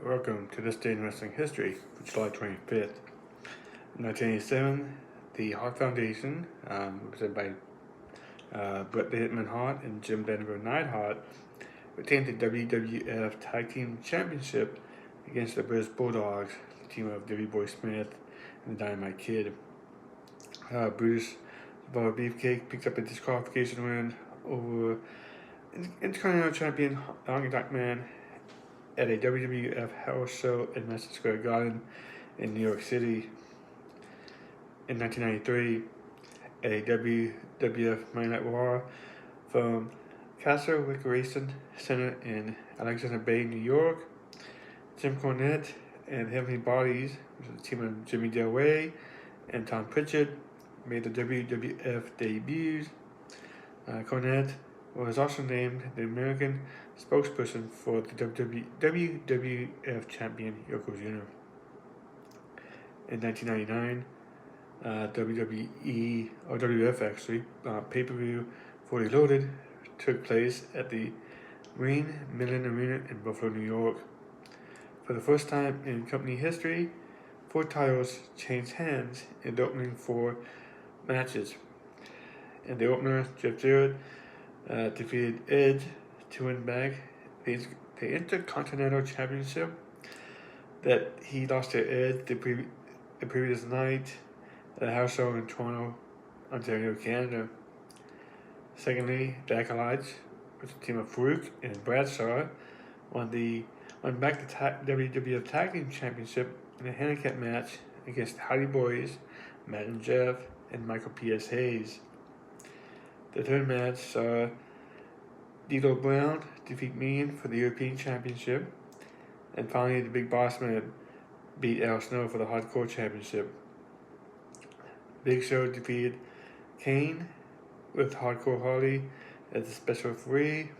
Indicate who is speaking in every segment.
Speaker 1: Welcome to this day in wrestling history for July 25th. In 1987, the Hart Foundation, represented by Bret the Hitman Hart and Jim Denver Neidhart, retained the WWF Tag Team Championship against the British Bulldogs, the team of Davey Boy Smith and the Dynamite Kid. Brutus the Beefcake picked up a disqualification win over Intercontinental Champion Honky Tonk Man at a WWF house show in Madison Square Garden in New York City. In 1993, at a WWF Monday Night Raw from Castle Recreation Center in Alexander Bay, New York, Jim Cornette and Heavenly Bodies, which was a team of Jimmy Del Rey and Tom Pritchard, made the WWF debuts. Cornette was also named the American spokesperson for the WWF champion Yokozuna. In 1999, WWE, or WWF actually, pay-per-view Fully Loaded took place at the Marine Millen Arena in Buffalo, New York. For the first time in company history, 4 titles changed hands in the opening 4 matches. In the opener, Jeff Jarrett defeated Edge to win back the Intercontinental Championship that he lost to Edge the previous night at a house show in Toronto, Ontario, Canada. Secondly, the Acolytes, which was a team of Farouk and Bradshaw, won back the WWF Tag Team Championship in a handicap match against the Hardy Boys, Matt and Jeff, and Michael P.S. Hayes. The third match saw D'Lo Brown defeat Mean for the European Championship, and finally the Big Boss Man beat Al Snow for the Hardcore Championship. Big Show defeated Kane with Hardcore Holly as a special referee.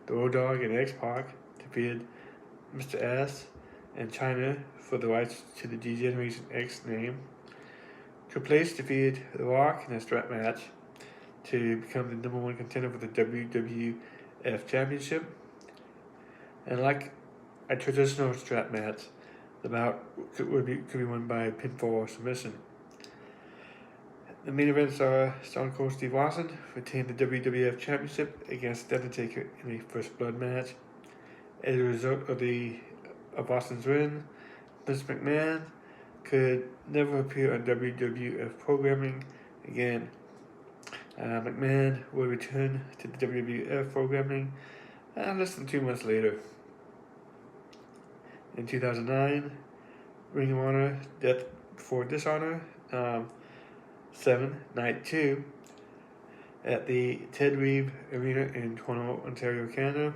Speaker 1: The Road Dogg and X-Pac defeated Mr. Ass and China for the rights to the D-Generation X name. Triple H defeated The Rock in a strap match to become the #1 contender for the WWF Championship. And like a traditional strap match, the bout could be won by pinfall or submission. The main events are Stone Cold Steve Austin retained the WWF Championship against The Undertaker in a First Blood match. As a result of Austin's win, Vince McMahon could never appear on WWF programming again. McMahon would return to the WWF programming less than 2 months later. In 2009, Ring of Honor Death Before Dishonor 7, Night 2, at the Ted Reeve Arena in Toronto, Ontario, Canada.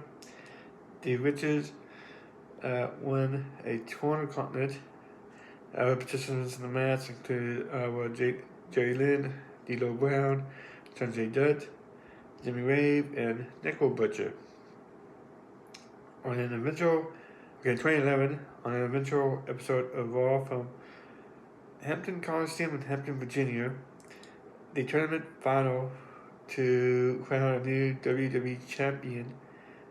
Speaker 1: Dave Richards won a Toronto Continent. Participants in the match included Jerry Lynn, D'Lo Brown, Sanjay Dutt, Jimmy Rave, and Nickel Butcher. In 2011, on an eventual episode of Raw from Hampton Coliseum in Hampton, Virginia, the tournament final to crown a new WWE champion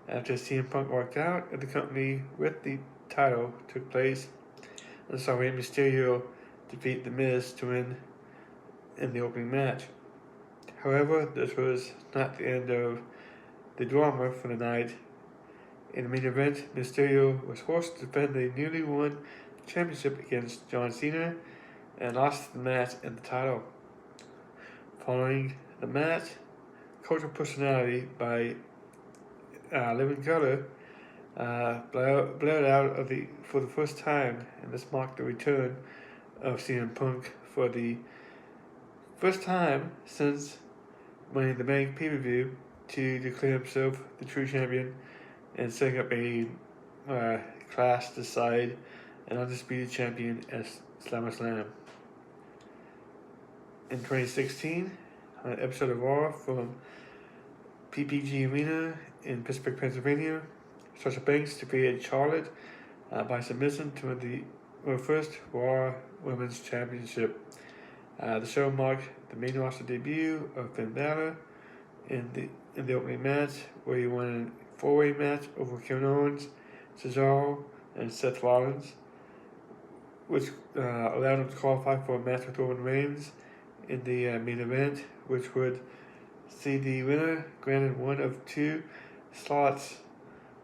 Speaker 1: after CM Punk walked out of the company with the title took place, and saw Rey Mysterio defeat The Miz to win in the opening match. However, this was not the end of the drama for the night. In the main event, Mysterio was forced to defend the newly won championship against John Cena and lost the match and the title. Following the match, Cult of Personality by Living Colour blared out for the first time, and this marked the return of CM Punk for the first time since Money in the Bank pay-per-view to declare himself the true champion and setting up a class to decide an undisputed champion as SlammerSlam. In 2016, an episode of Raw from PPG Arena in Pittsburgh, Pennsylvania, Sasha Banks defeated Charlotte by submission to win the first Raw Women's Championship. The show marked the main roster debut of Finn Balor in the opening match, where he won a 4-way match over Kevin Owens, Cesaro, and Seth Rollins, which allowed him to qualify for a match with Roman Reigns in the main event, which would see the winner granted one of two slots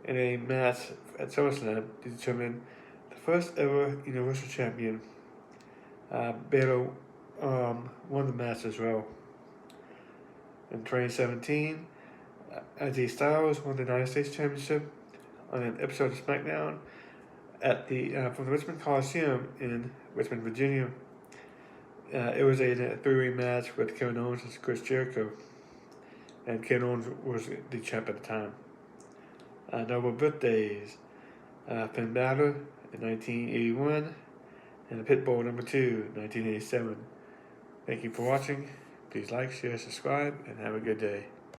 Speaker 1: in a match at SummerSlam to determine the first ever Universal Champion. Baylor won the match as well. In 2017, AJ Styles won the United States Championship on an episode of SmackDown at from the Richmond Coliseum in Richmond, Virginia. It was a three-way match with Kevin Owens and Chris Jericho, and Kevin Owens was the champ at the time. Notable birthdays: Finn Balor in 1981, and Pitbull #2, 1987. Thank you for watching. Please like, share, subscribe, and have a good day.